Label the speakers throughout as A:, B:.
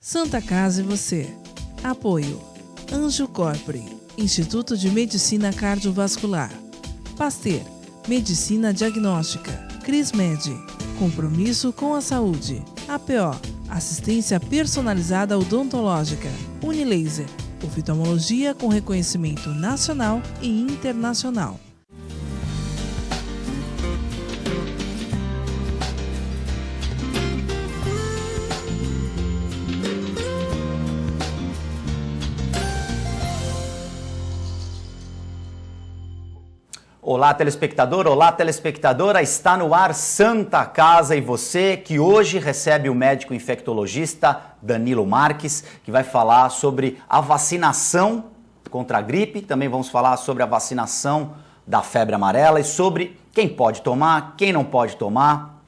A: Santa Casa e você. Apoio. Anjo Corpore, Instituto de Medicina Cardiovascular. Pasteur, Medicina Diagnóstica. Crismed, compromisso com a saúde. APO, assistência personalizada odontológica. Unilaser, oftalmologia com reconhecimento nacional e internacional.
B: Olá, telespectador, olá, telespectadora, está no ar Santa Casa e você, que hoje recebe o médico infectologista Danilo Marques, que vai falar sobre a vacinação contra a gripe, também vamos falar sobre a vacinação da febre amarela e sobre quem pode tomar, quem não pode tomar.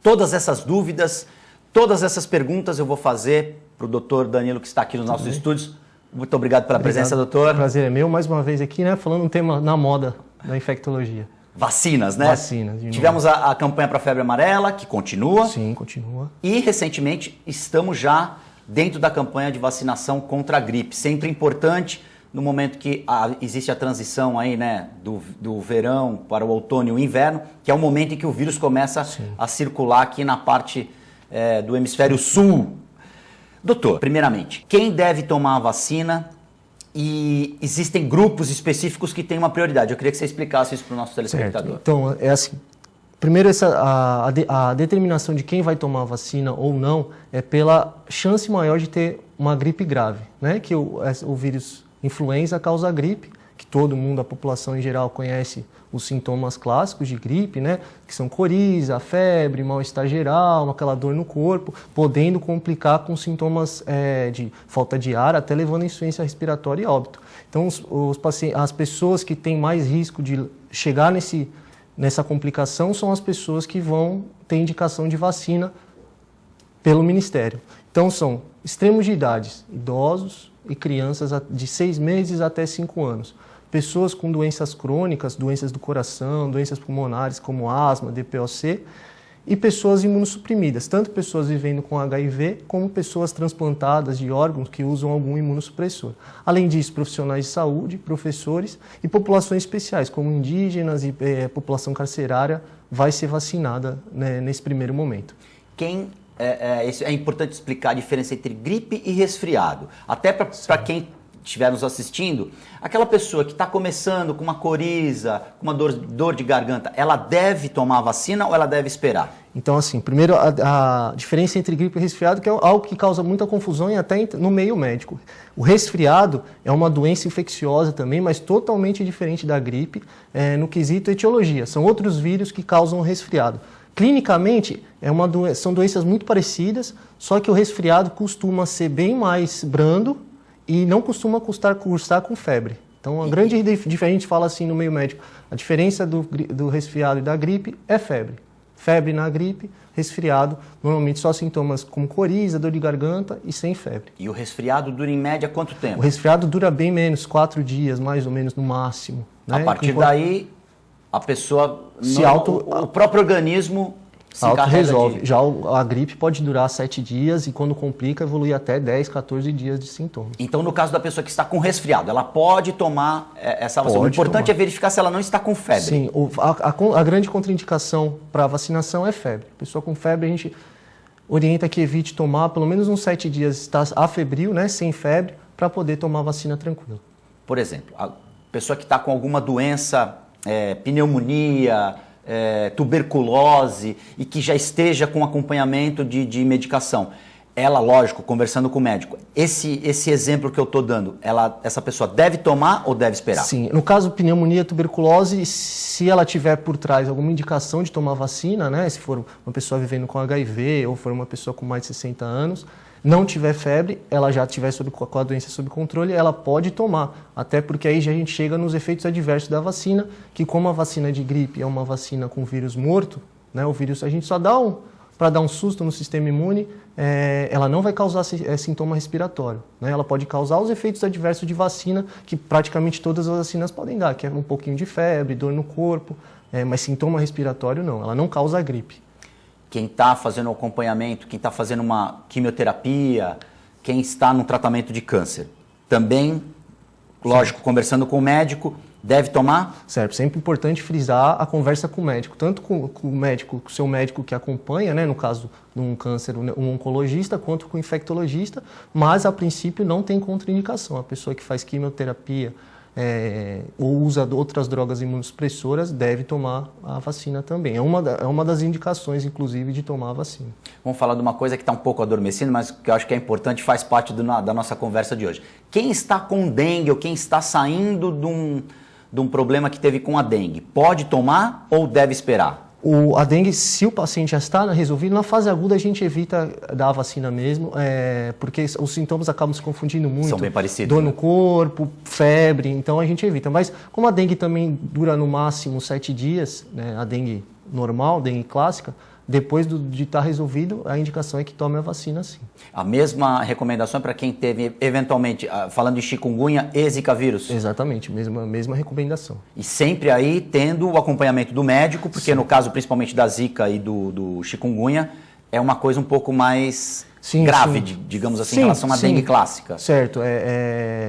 B: Todas essas dúvidas, todas essas perguntas eu vou fazer para o doutor Danilo, que está aqui nos nossos estúdios. Muito obrigado pela presença, doutor.
C: O prazer é meu, mais uma vez aqui, né, falando um tema na moda da infectologia.
B: Vacinas, né?
C: Vacinas.
B: Tivemos a campanha para a febre amarela, que continua.
C: Sim, continua.
B: E, recentemente, estamos já dentro da campanha de vacinação contra a gripe. Sempre importante, no momento que existe a transição aí, né, do verão para o outono e o inverno, que é o momento em que o vírus começa a circular aqui na parte do hemisfério sul. Doutor, primeiramente, quem deve tomar a vacina? E existem grupos específicos que têm uma prioridade. Eu queria que você explicasse isso para o nosso telespectador.
C: Certo. Então, é assim, primeiro a determinação de quem vai tomar a vacina ou não é pela chance maior de ter uma gripe grave, né? Que o vírus influenza causa gripe, que todo mundo, a população em geral, conhece os sintomas clássicos de gripe, né? Que são coriza, febre, mal-estar geral, aquela dor no corpo, podendo complicar com sintomas de falta de ar, até levando a insuficiência respiratória e óbito. Então, as pessoas que têm mais risco de chegar nessa complicação são as pessoas que vão ter indicação de vacina pelo Ministério. Então, são extremos de idades, idosos e crianças de 6 meses até 5 anos. Pessoas com doenças crônicas, doenças do coração, doenças pulmonares como asma, DPOC, e pessoas imunossuprimidas, tanto pessoas vivendo com HIV, como pessoas transplantadas de órgãos que usam algum imunossupressor. Além disso, profissionais de saúde, professores e populações especiais, como indígenas e população carcerária, vai ser vacinada, né, nesse primeiro momento.
B: É importante explicar a diferença entre gripe e resfriado, até para quem estiver nos assistindo, aquela pessoa que está começando com uma coriza, com uma dor de garganta, ela deve tomar a vacina ou ela deve esperar?
C: Então, assim, primeiro a diferença entre gripe e resfriado, que é algo que causa muita confusão e até no meio médico. O resfriado é uma doença infecciosa também, mas totalmente diferente da gripe no quesito etiologia. São outros vírus que causam o resfriado. Clinicamente, são doenças muito parecidas, só que o resfriado costuma ser bem mais brando e não costuma cursar com febre. Então, a grande diferença, a gente fala assim no meio médico, a diferença do resfriado e da gripe é febre. Febre na gripe, resfriado, normalmente só sintomas como coriza, dor de garganta e sem febre.
B: E o resfriado dura em média quanto tempo?
C: O resfriado dura bem menos, 4 dias, mais ou menos, no máximo. Né?
B: A partir daí, a pessoa, o próprio organismo se
C: auto-resolve. Já a gripe pode durar 7 dias e quando complica evolui até 10, 14 dias de sintomas.
B: Então, no caso da pessoa que está com resfriado, ela pode tomar essa vacina. O importante é verificar se ela não está com febre.
C: Sim, a grande contraindicação para a vacinação é febre. Pessoa com febre, a gente orienta que evite tomar pelo menos uns 7 dias, estar afebril, né, sem febre, para poder tomar a vacina tranquilo.
B: Por exemplo, a pessoa que está com alguma doença, pneumonia, tuberculose e que já esteja com acompanhamento de medicação. Ela, lógico, conversando com o médico, esse exemplo que eu estou dando, essa pessoa deve tomar ou deve esperar?
C: Sim, no caso pneumonia, tuberculose, se ela tiver por trás alguma indicação de tomar vacina, né, se for uma pessoa vivendo com HIV ou for uma pessoa com mais de 60 anos, não tiver febre, ela já estiver com a doença sob controle, ela pode tomar. Até porque aí já a gente chega nos efeitos adversos da vacina, que como a vacina de gripe é uma vacina com vírus morto, né, o vírus a gente só dá para dar um susto no sistema imune, ela não vai causar sintoma respiratório. Né? Ela pode causar os efeitos adversos de vacina, que praticamente todas as vacinas podem dar, que é um pouquinho de febre, dor no corpo, mas sintoma respiratório não, ela não causa gripe.
B: Quem está fazendo o acompanhamento, quem está fazendo uma quimioterapia, quem está no tratamento de câncer, também, lógico, conversando com o médico, deve tomar?
C: Certo, sempre importante frisar a conversa com o médico, tanto com o médico, com o seu médico que acompanha, né, no caso de um câncer, um oncologista, quanto com o infectologista, mas a princípio não tem contraindicação. A pessoa que faz quimioterapia ou usa outras drogas imunossupressoras deve tomar a vacina também. É uma das indicações, inclusive, de tomar a vacina.
B: Vamos falar de uma coisa que está um pouco adormecida, mas que eu acho que é importante, faz parte da nossa conversa de hoje. Quem está com dengue ou quem está saindo de um problema que teve com a dengue, pode tomar ou deve esperar?
C: A dengue, se o paciente já está resolvido, na fase aguda a gente evita dar a vacina mesmo, porque os sintomas acabam se confundindo muito.
B: São bem parecidos.
C: Dor no corpo, febre, então a gente evita. Mas como a dengue também dura no máximo 7 dias, né, a dengue normal, dengue clássica, depois de estar resolvido, a indicação é que tome a vacina sim. A
B: mesma recomendação para quem teve, eventualmente, falando de chikungunya e zika vírus?
C: Exatamente, mesma recomendação.
B: E sempre aí tendo o acompanhamento do médico, porque sim, no caso principalmente da zika e do chikungunya, é uma coisa um pouco mais grave, digamos assim, em relação à dengue clássica.
C: Certo,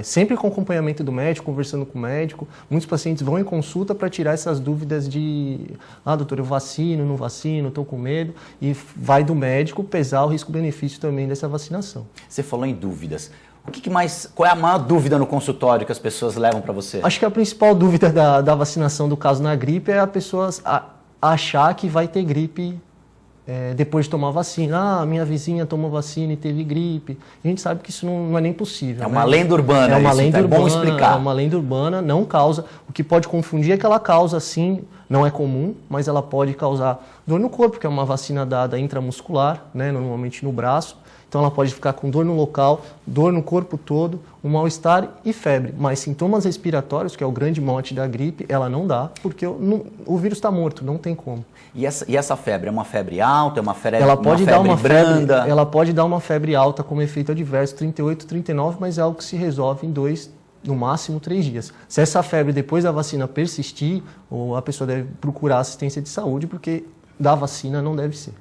C: sempre com acompanhamento do médico, conversando com o médico. Muitos pacientes vão em consulta para tirar essas dúvidas de doutor, eu vacino, não vacino, estou com medo, e vai do médico pesar o risco-benefício também dessa vacinação.
B: Você falou em dúvidas. Qual é a maior dúvida no consultório que as pessoas levam para você?
C: Acho que a principal dúvida da vacinação, do caso na gripe, é a pessoa achar que vai ter gripe depois de tomar vacina. Minha vizinha tomou vacina e teve gripe. A gente sabe que isso não é nem possível.
B: É uma lenda urbana.
C: É uma lenda urbana.
B: É bom explicar.
C: É uma lenda urbana, não causa. O que pode confundir é que ela causa, sim, não é comum, mas ela pode causar dor no corpo, que é uma vacina dada intramuscular, né, normalmente no braço. Então ela pode ficar com dor no local, dor no corpo todo, um mal-estar e febre. Mas sintomas respiratórios, que é o grande mote da gripe, ela não dá, porque o vírus está morto, não tem como.
B: E essa febre é uma febre alta, é uma febre
C: branda? Ela pode dar uma febre alta como efeito adverso, 38, 39, mas é algo que se resolve em 2, no máximo 3 dias. Se essa febre depois da vacina persistir, a pessoa deve procurar assistência de saúde, porque da vacina não deve ser.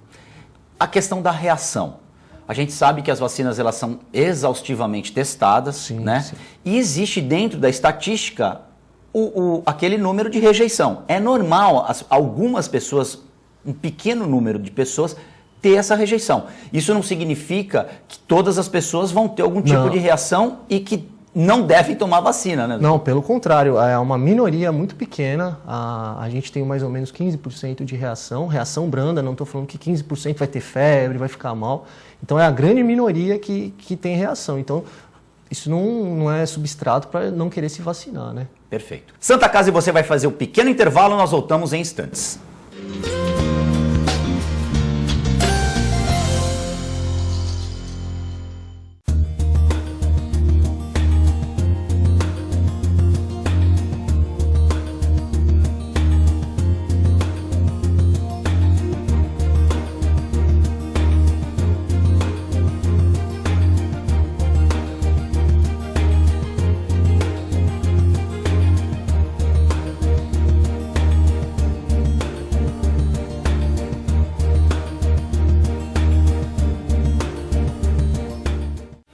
B: A questão da reação. A gente sabe que as vacinas elas são exaustivamente testadas,
C: sim,
B: né?
C: Sim.
B: E existe dentro da estatística aquele número de rejeição. É normal algumas pessoas, um pequeno número de pessoas, ter essa rejeição. Isso não significa que todas as pessoas vão ter algum tipo de reação e que não devem tomar vacina, né?
C: Não, pelo contrário, é uma minoria muito pequena. A gente tem mais ou menos 15% de reação branda, não estou falando que 15% vai ter febre, vai ficar mal. Então é a grande minoria que tem reação. Então isso não é substrato para não querer se vacinar, né?
B: Perfeito. Santa Casa e você vai fazer um pequeno intervalo, nós voltamos em instantes.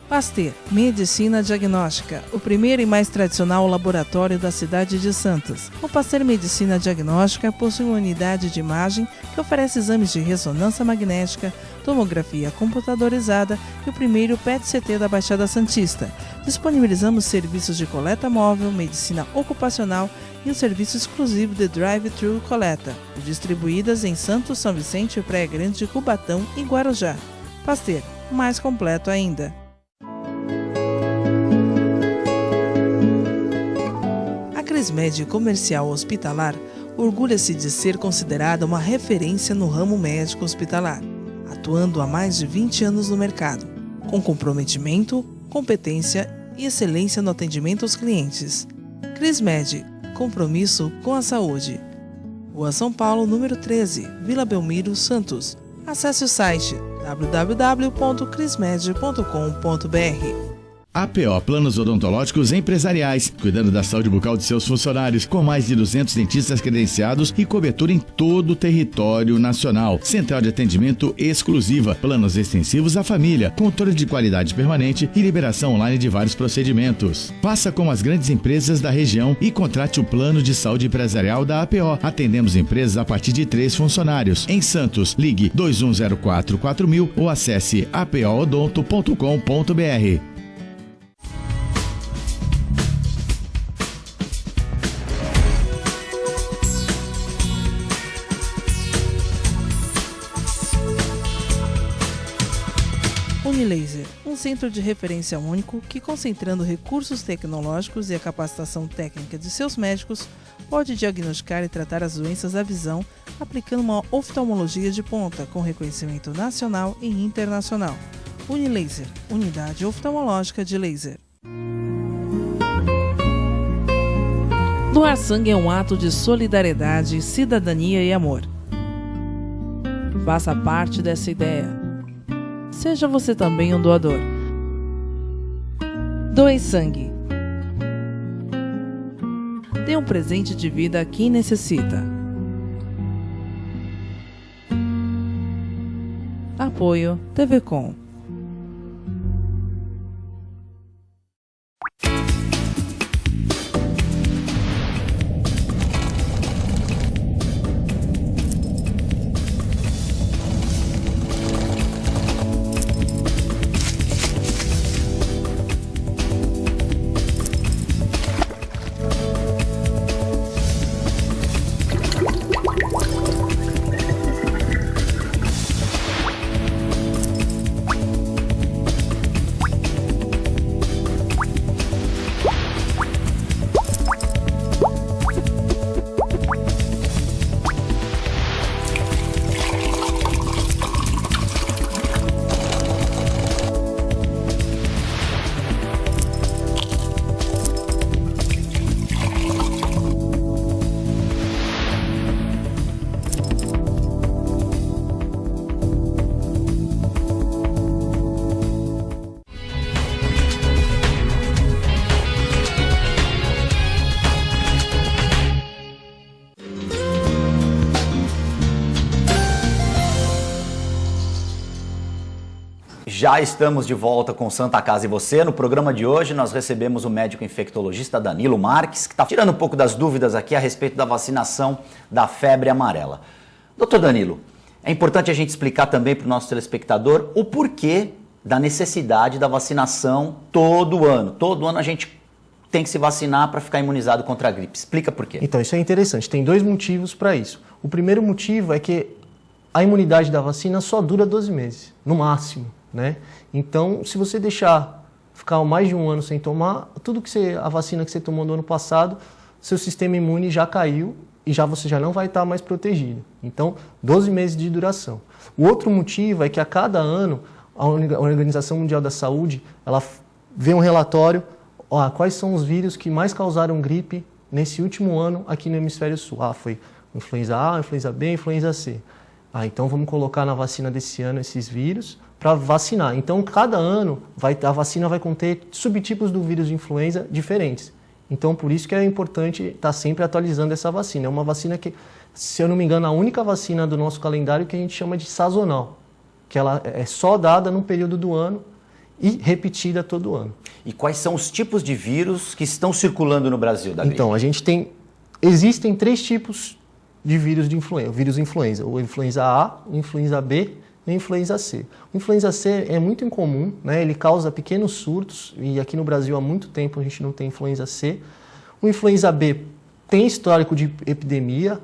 A: Pasteur, Medicina Diagnóstica, o primeiro e mais tradicional laboratório da cidade de Santos. O Pasteur Medicina Diagnóstica possui uma unidade de imagem que oferece exames de ressonância magnética, tomografia computadorizada e o primeiro PET-CT da Baixada Santista. Disponibilizamos serviços de coleta móvel, medicina ocupacional e um serviço exclusivo de drive-thru coleta, distribuídas em Santos, São Vicente, Praia Grande, Cubatão e Guarujá. Pasteur, mais completo ainda. A Crismed Comercial Hospitalar orgulha-se de ser considerada uma referência no ramo médico hospitalar, atuando há mais de 20 anos no mercado, com comprometimento, competência e excelência no atendimento aos clientes. Crismed, compromisso com a saúde. Rua São Paulo, número 13, Vila Belmiro, Santos. Acesse o site www.crismed.com.br.
D: APO Planos Odontológicos Empresariais, cuidando da saúde bucal de seus funcionários, com mais de 200 dentistas credenciados e cobertura em todo o território nacional. Central de atendimento exclusiva, planos extensivos à família, controle de qualidade permanente e liberação online de vários procedimentos. Faça como as grandes empresas da região e contrate o plano de saúde empresarial da APO. Atendemos empresas a partir de 3 funcionários. Em Santos, ligue 2104-4000 ou acesse apoodonto.com.br.
A: Unilaser, um centro de referência único que, concentrando recursos tecnológicos e a capacitação técnica de seus médicos, pode diagnosticar e tratar as doenças da visão, aplicando uma oftalmologia de ponta com reconhecimento nacional e internacional. Unilaser, unidade oftalmológica de laser. Doar sangue é um ato de solidariedade, cidadania e amor. Faça parte dessa ideia. Seja você também um doador. Doe sangue. Dê um presente de vida a quem necessita. Apoio TV Com.
B: Já estamos de volta com Santa Casa e Você. No programa de hoje nós recebemos o médico infectologista Danilo Marques, que está tirando um pouco das dúvidas aqui a respeito da vacinação da febre amarela. Doutor Danilo, é importante a gente explicar também para o nosso telespectador o porquê da necessidade da vacinação todo ano. Todo ano a gente tem que se vacinar para ficar imunizado contra a gripe. Explica por quê.
C: Então, isso é interessante. Tem 2 motivos para isso. O primeiro motivo é que a imunidade da vacina só dura 12 meses, no máximo, né? Então, se você deixar ficar mais de 1 ano sem tomar, a vacina que você tomou no ano passado, seu sistema imune já caiu e você já não vai estar mais protegido. Então, 12 meses de duração. O outro motivo é que a cada ano, a Organização Mundial da Saúde, ela vê um relatório, quais são os vírus que mais causaram gripe nesse último ano aqui no Hemisfério Sul. Foi influenza A, influenza B, influenza C. Então vamos colocar na vacina desse ano esses vírus para vacinar. Então, cada ano a vacina vai conter subtipos do vírus de influenza diferentes. Então, por isso que é importante estar sempre atualizando essa vacina. É uma vacina que, se eu não me engano, a única vacina do nosso calendário que a gente chama de sazonal, que ela é só dada num período do ano e repetida todo ano.
B: E quais são os tipos de vírus que estão circulando no Brasil da gripe?
C: Então, existem 3 tipos de vírus de influenza, o vírus influenza, o influenza A, o influenza B e o influenza C. O influenza C é muito incomum, né? Ele causa pequenos surtos e aqui no Brasil há muito tempo a gente não tem influenza C. O influenza B tem histórico de epidemia,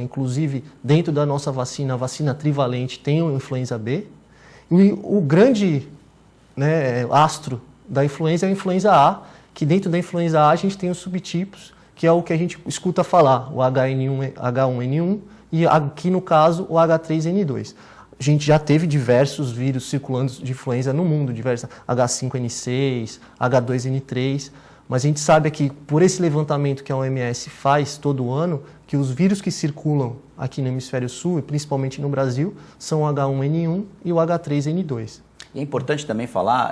C: inclusive dentro da nossa vacina, a vacina trivalente tem o influenza B. E o grande astro da influenza é a influenza A, que dentro da influenza A a gente tem os subtipos, que é o que a gente escuta falar, o H1N1 e aqui no caso o H3N2. A gente já teve diversos vírus circulando de influenza no mundo, diversos H5N6, H2N3, mas a gente sabe que por esse levantamento que a OMS faz todo ano, que os vírus que circulam aqui no Hemisfério Sul, e principalmente no Brasil, são o H1N1 e o H3N2.
B: E é importante também falar,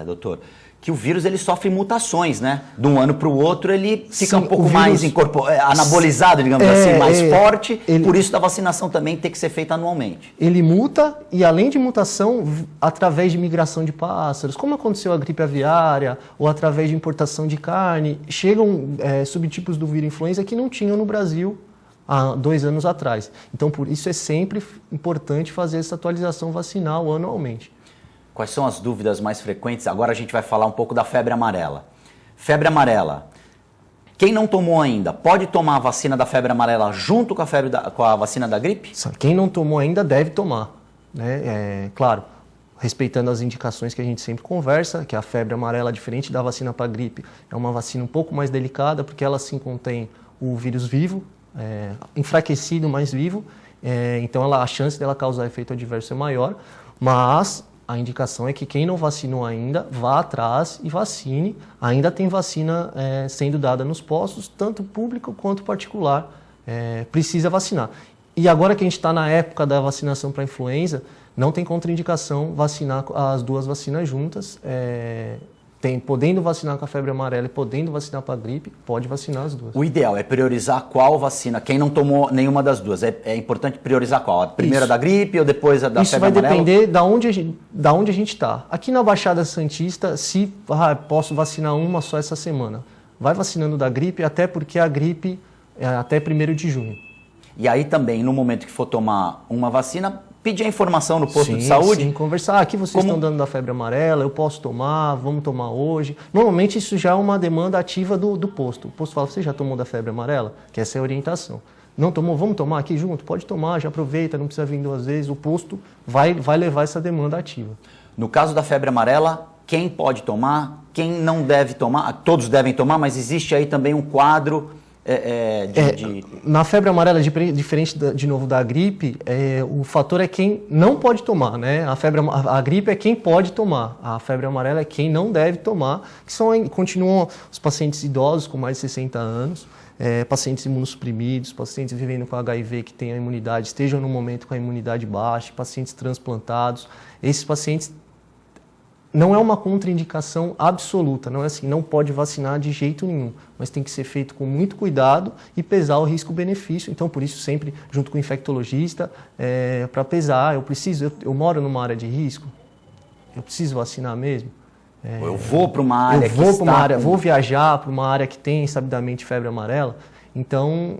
B: doutor, que o vírus ele sofre mutações, né? De um ano para o outro ele fica um pouco
C: vírus,
B: mais anabolizado, digamos assim, mais forte. Por isso a vacinação também tem que ser feita anualmente.
C: Ele muta e além de mutação, através de migração de pássaros, como aconteceu a gripe aviária ou através de importação de carne, chegam subtipos do vírus influenza que não tinham no Brasil há 2 anos atrás. Então por isso é sempre importante fazer essa atualização vacinal anualmente.
B: Quais são as dúvidas mais frequentes? Agora a gente vai falar um pouco da febre amarela. Febre amarela. Quem não tomou ainda, pode tomar a vacina da febre amarela junto com a vacina da gripe?
C: Quem não tomou ainda deve tomar, né? Claro, respeitando as indicações que a gente sempre conversa, que a febre amarela, diferente da vacina para gripe, é uma vacina um pouco mais delicada, porque ela sim contém o vírus vivo, enfraquecido, mas vivo, então a chance dela causar efeito adverso é maior, mas a indicação é que quem não vacinou ainda, vá atrás e vacine. Ainda tem vacina sendo dada nos postos, tanto público quanto particular. Precisa vacinar. E agora que a gente está na época da vacinação para influenza, não tem contraindicação vacinar as 2 vacinas juntas. Podendo vacinar com a febre amarela e podendo vacinar para a gripe, pode vacinar as 2.
B: O ideal é priorizar qual vacina. Quem não tomou nenhuma das 2, é importante priorizar qual? A primeira da gripe ou depois a da febre amarela?
C: Isso vai depender da onde a gente está. Aqui na Baixada Santista, se posso vacinar uma só essa semana, vai vacinando da gripe, até porque a gripe é até 1º de junho.
B: E aí também, no momento que for tomar uma vacina, pedir a informação no posto de saúde.
C: Sim, conversar. Aqui vocês estão dando da febre amarela, eu posso tomar, vamos tomar hoje. Normalmente isso já é uma demanda ativa do posto. O posto fala, você já tomou da febre amarela? Que essa é a orientação. Não tomou? Vamos tomar aqui junto? Pode tomar, já aproveita, não precisa vir 2 vezes. O posto vai levar essa demanda ativa. No
B: caso da febre amarela, quem pode tomar, quem não deve tomar? Todos devem tomar, mas existe aí também um quadro... Na febre amarela, diferente de novo da gripe, o fator é quem não pode tomar, né? A gripe é quem pode tomar, a febre amarela é quem não deve tomar, que continuam os pacientes idosos com mais de 60 anos, pacientes imunossuprimidos, pacientes vivendo com HIV que têm a imunidade, estejam no momento com a imunidade baixa, pacientes transplantados. Esses pacientes não é uma contraindicação absoluta, não é assim, não pode vacinar de jeito nenhum, mas tem que ser feito com muito cuidado e pesar o risco-benefício. Então, por isso, sempre junto com o infectologista, para pesar, eu moro numa área de risco, eu preciso vacinar mesmo? Eu vou para uma área
C: vou viajar para uma área que tem sabidamente febre amarela, então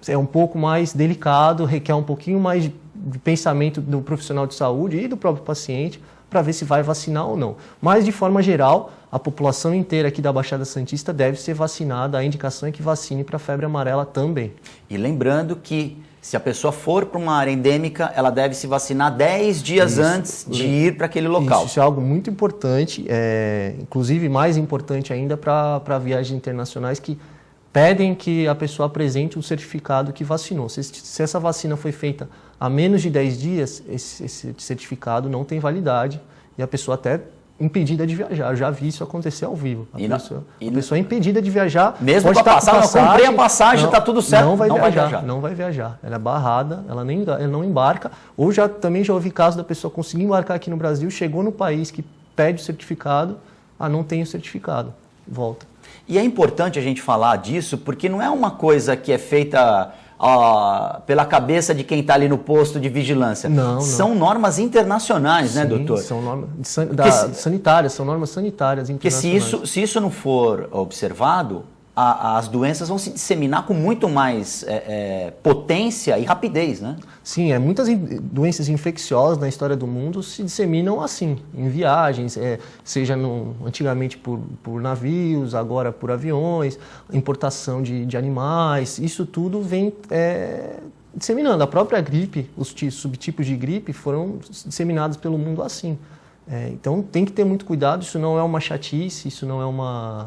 C: é um pouco mais delicado, requer um pouquinho mais de pensamento do profissional de saúde e do próprio paciente, para ver se vai vacinar ou não. Mas, de forma geral, a população inteira aqui da Baixada Santista deve ser vacinada. A indicação é que vacine para a febre amarela também.
B: E lembrando que, se a pessoa for para uma área endêmica, ela deve se vacinar 10 dias antes de ir para aquele local.
C: Isso é algo muito importante, inclusive mais importante ainda para viagens internacionais que pedem que a pessoa apresente um certificado que vacinou. Se essa vacina foi feita há menos de 10 dias, esse certificado não tem validade e a pessoa até impedida de viajar. Eu já vi isso acontecer ao vivo. A pessoa é impedida de viajar.
B: Mesmo para passar, não comprei a passagem, está tudo certo.
C: Não vai viajar. Ela é barrada, ela não embarca. Ou também já ouvi caso da pessoa conseguir embarcar aqui no Brasil, chegou no país que pede o certificado, não tem o certificado, volta.
B: E é importante a gente falar disso, porque não é uma coisa que é feita pela cabeça de quem está ali no posto de vigilância.
C: Não.
B: São normas internacionais, né, doutor?
C: São normas sanitárias, são normas sanitárias internacionais.
B: Porque se isso não for observado, as doenças vão se disseminar com muito mais potência e rapidez, né?
C: Sim, muitas doenças infecciosas na história do mundo se disseminam assim, em viagens, seja antigamente por navios, agora por aviões, importação de animais, isso tudo vem disseminando. A própria gripe, os subtipos de gripe foram disseminados pelo mundo assim. Então tem que ter muito cuidado, isso não é uma chatice, isso não é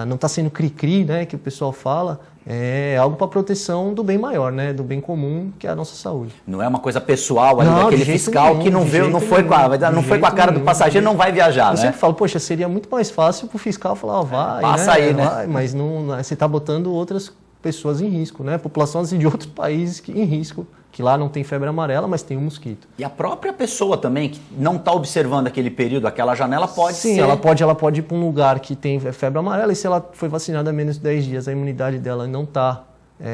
C: não está sendo cri-cri, né, que o pessoal fala, é algo para proteção do bem maior, né, do bem comum, que é a nossa saúde.
B: Não é uma coisa pessoal ali daquele fiscal que não foi com a cara do passageiro, não vai viajar, né?
C: Eu sempre falo, poxa, seria muito mais fácil para o fiscal falar, vai,
B: passa aí, né?
C: Vai, mas não, você está botando outras pessoas em risco, né, populações de outros países em risco que lá não tem febre amarela, mas tem o mosquito.
B: E a própria pessoa também, que não está observando aquele período, aquela janela, pode ser...
C: Sim, ela pode ir para um lugar que tem febre amarela, e se ela foi vacinada há menos de 10 dias, a imunidade dela não está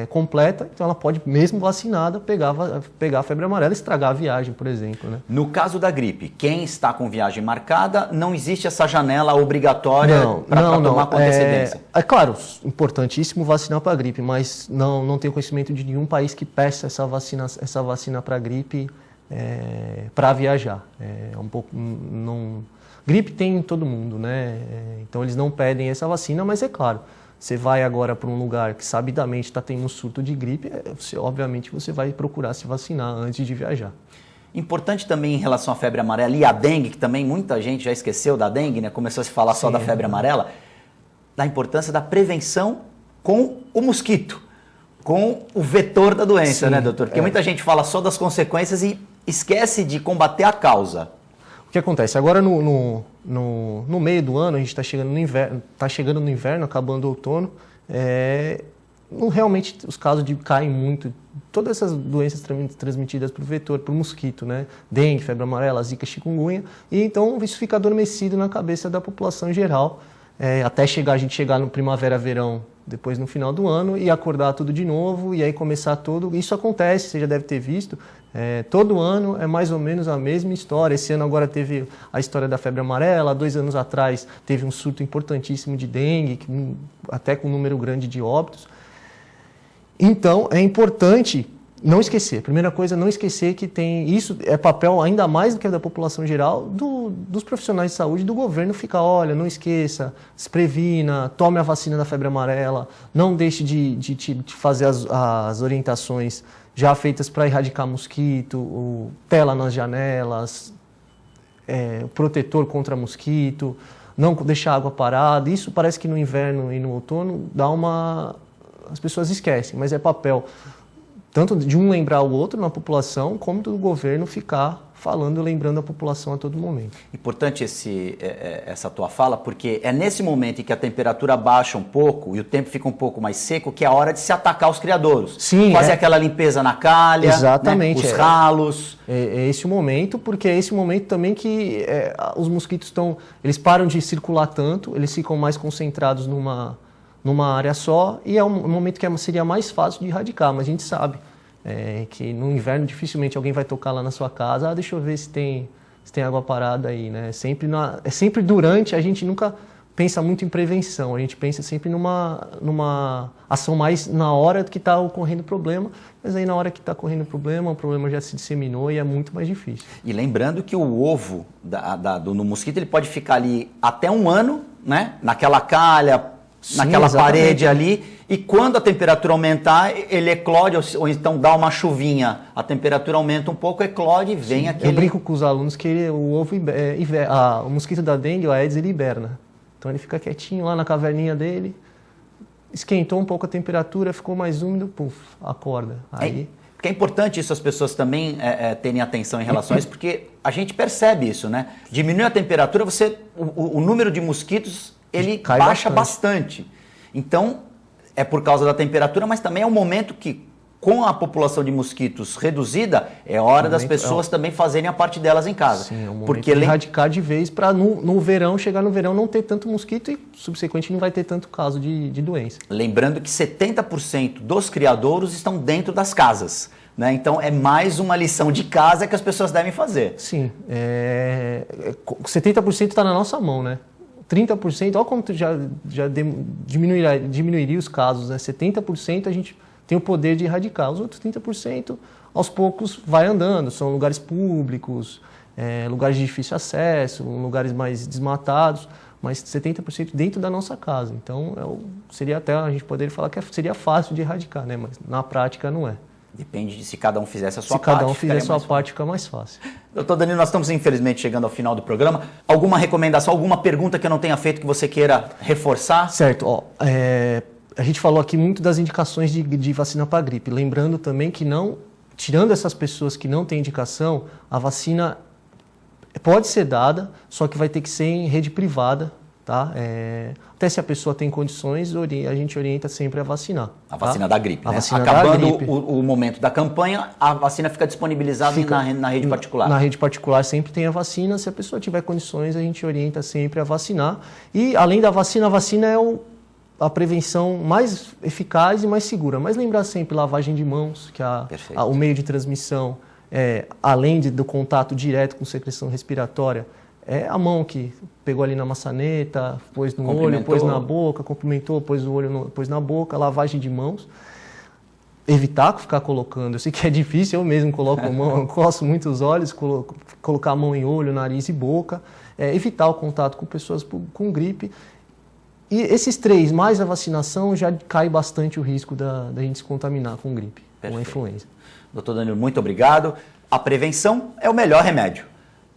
C: completa, então ela pode, mesmo vacinada, pegar a febre amarela e estragar a viagem, por exemplo. Né?
B: No caso da gripe, quem está com viagem marcada, não existe essa janela obrigatória para tomar com antecedência?
C: É claro, importantíssimo vacinar para a gripe, mas não tenho conhecimento de nenhum país que peça essa vacina para a gripe para viajar. Gripe tem em todo mundo, né? Então eles não pedem essa vacina, mas é claro, você vai agora para um lugar que sabidamente está tendo um surto de gripe, obviamente você vai procurar se vacinar antes de viajar. Importante
B: também em relação à febre amarela e à dengue, que também muita gente já esqueceu da dengue, né? Começou a se falar só da febre amarela, da importância da prevenção com o mosquito, com o vetor da doença, né, doutor? Porque muita gente fala só das consequências e esquece de combater a causa.
C: O que acontece? Agora no meio do ano, a gente está chegando no inverno, acabando o outono, realmente os casos caem muito. Todas essas doenças transmitidas por vetor, por mosquito, né? Dengue, febre amarela, zika, chikungunya, e então isso fica adormecido na cabeça da população em geral, até a gente chegar no primavera-verão, depois no final do ano, e acordar tudo de novo, e aí começar tudo. Isso acontece, você já deve ter visto, todo ano é mais ou menos a mesma história. Esse ano agora teve a história da febre amarela, 2 anos atrás teve um surto importantíssimo de dengue, até com um número grande de óbitos. Então é importante não esquecer, primeira coisa, não esquecer que isso é papel ainda mais do que da população geral, dos profissionais de saúde, do governo ficar, olha, não esqueça, se previna, tome a vacina da febre amarela, não deixe de fazer as orientações já feitas para erradicar mosquito, tela nas janelas, protetor contra mosquito, não deixar água parada. Isso parece que no inverno e no outono as pessoas esquecem, mas é papel tanto de um lembrar o outro na população, como do governo ficar falando e lembrando a população a todo momento.
B: Importante essa tua fala, porque é nesse momento em que a temperatura baixa um pouco e o tempo fica um pouco mais seco, que é a hora de se atacar os criadouros.
C: Sim,
B: fazer aquela limpeza na calha,
C: exatamente,
B: né? Os ralos.
C: É esse o momento, porque é esse o momento também que os mosquitos eles param de circular tanto, eles ficam mais concentrados numa área só, e é um momento que seria mais fácil de erradicar, mas a gente sabe que no inverno dificilmente alguém vai tocar lá na sua casa, deixa eu ver se tem água parada aí, né? Sempre durante, a gente nunca pensa muito em prevenção, a gente pensa sempre numa ação mais na hora que está ocorrendo o problema, mas aí na hora que está ocorrendo o problema já se disseminou e é muito mais difícil.
B: E lembrando que o ovo do mosquito ele pode ficar ali até 1 ano, né? Naquela calha, naquela parede ali, e quando a temperatura aumentar, ele eclode, ou então dá uma chuvinha, a temperatura aumenta um pouco, eclode e vem aquele...
C: Eu brinco com os alunos que o ovo o mosquito da dengue, o Aedes, ele hiberna. Então ele fica quietinho lá na caverninha dele, esquentou um pouco a temperatura, ficou mais úmido, acorda. Aí...
B: Porque é importante isso as pessoas também terem atenção em relação a isso, porque a gente percebe isso, né? Diminui a temperatura, o número de mosquitos ele baixa bastante. Então, é por causa da temperatura, mas também é um momento que, com a população de mosquitos reduzida, é hora das pessoas também fazerem a parte delas em casa.
C: Sim, é um momento de erradicar de vez para no verão, chegar no verão, não ter tanto mosquito e, subsequentemente, não vai ter tanto caso de doença.
B: Lembrando que 70% dos criadouros estão dentro das casas, né? Então, é mais uma lição de casa que as pessoas devem fazer.
C: Sim, 70% está na nossa mão, né? 30%, olha como já diminuiria os casos, né? 70% a gente tem o poder de erradicar. Os outros 30%, aos poucos, vai andando. São lugares públicos, lugares de difícil acesso, lugares mais desmatados, mas 70% dentro da nossa casa. Então, seria até, a gente poderia falar que seria fácil de erradicar, né? Mas na prática não é.
B: Depende de se cada um fizesse a sua parte.
C: Se cada um fizer a sua parte, fica mais fácil.
B: Doutor Danilo, nós estamos infelizmente chegando ao final do programa. Alguma recomendação, alguma pergunta que eu não tenha feito que você queira reforçar?
C: Certo. A gente falou aqui muito das indicações de vacina para gripe. Lembrando também que tirando essas pessoas que não têm indicação, a vacina pode ser dada, só que vai ter que ser em rede privada, tá? Até se a pessoa tem condições, a gente orienta sempre a vacinar.
B: A vacina da gripe,
C: a
B: né?
C: vacina
B: Acabando
C: da gripe.
B: O momento da campanha, a vacina fica disponibilizada na rede particular.
C: Na rede particular sempre tem a vacina. Se a pessoa tiver condições, a gente orienta sempre a vacinar. E além da vacina, a vacina é a prevenção mais eficaz e mais segura. Mas lembrar sempre lavagem de mãos, que o meio de transmissão, além do contato direto com secreção respiratória, é a mão que pegou ali na maçaneta, pôs no olho, pôs na boca, cumprimentou, pôs no olho, pôs na boca, lavagem de mãos. Evitar ficar colocando, eu sei que é difícil, eu mesmo coloco a mão, eu coço muito os olhos, colocar a mão em olho, nariz e boca, evitar o contato com pessoas com gripe. E esses 3, mais a vacinação, já cai bastante o risco da gente se contaminar com gripe, com a influenza.
B: Doutor Danilo, muito obrigado. A prevenção é o melhor remédio.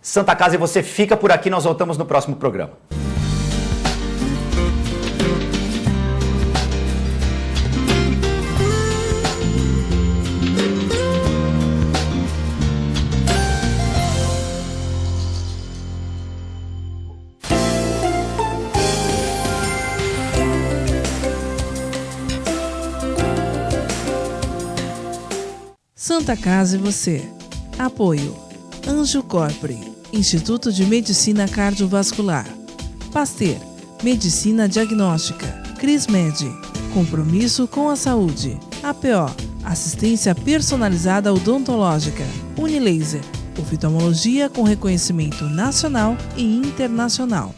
B: Santa Casa e você fica por aqui, nós voltamos no próximo programa.
A: Santa Casa e você. Apoio: Anjo Corpore, Instituto de Medicina Cardiovascular. Pasteur, Medicina Diagnóstica. Crismed, compromisso com a saúde. APO, assistência personalizada odontológica. Unilaser, oftalmologia com reconhecimento nacional e internacional.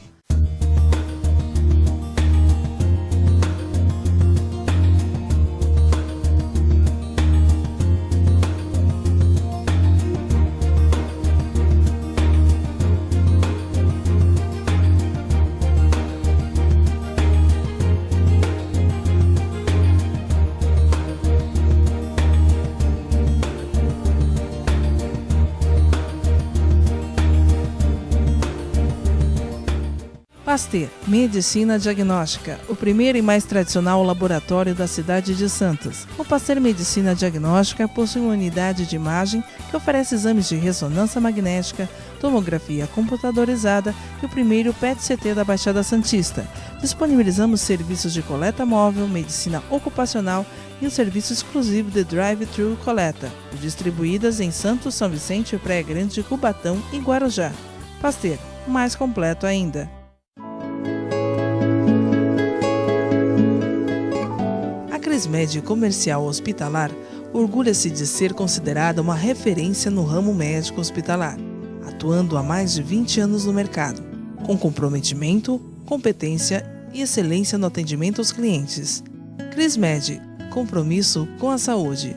A: Pasteur, Medicina Diagnóstica, o primeiro e mais tradicional laboratório da cidade de Santos. O Pasteur Medicina Diagnóstica possui uma unidade de imagem que oferece exames de ressonância magnética, tomografia computadorizada e o primeiro PET-CT da Baixada Santista. Disponibilizamos serviços de coleta móvel, medicina ocupacional e um serviço exclusivo de drive-thru coleta, distribuídas em Santos, São Vicente, Praia Grande, Cubatão e Guarujá. Pasteur, mais completo ainda. A Crismed Comercial Hospitalar orgulha-se de ser considerada uma referência no ramo médico hospitalar, atuando há mais de 20 anos no mercado, com comprometimento, competência e excelência no atendimento aos clientes. Crismed, compromisso com a saúde.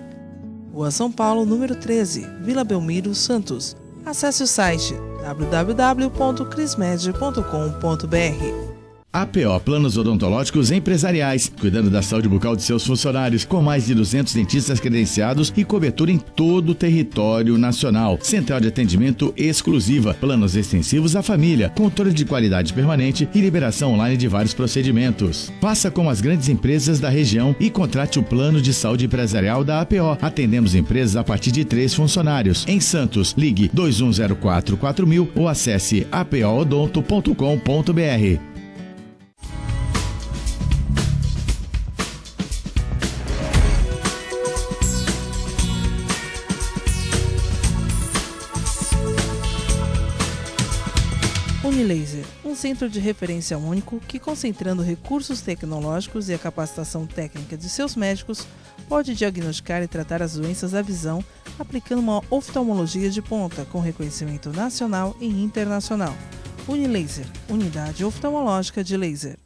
A: Rua São Paulo, número 13, Vila Belmiro, Santos. Acesse o site www.crismed.com.br.
D: APO Planos Odontológicos Empresariais, cuidando da saúde bucal de seus funcionários, com mais de 200 dentistas credenciados e cobertura em todo o território nacional. Central de atendimento exclusiva, planos extensivos à família, controle de qualidade permanente e liberação online de vários procedimentos. Faça como as grandes empresas da região e contrate o plano de saúde empresarial da APO. Atendemos empresas a partir de 3 funcionários. Em Santos, ligue 2104-4000 ou acesse apoodonto.com.br.
A: Unilaser, um centro de referência único que, concentrando recursos tecnológicos e a capacitação técnica de seus médicos, pode diagnosticar e tratar as doenças da visão, aplicando uma oftalmologia de ponta com reconhecimento nacional e internacional. Unilaser, unidade oftalmológica de laser.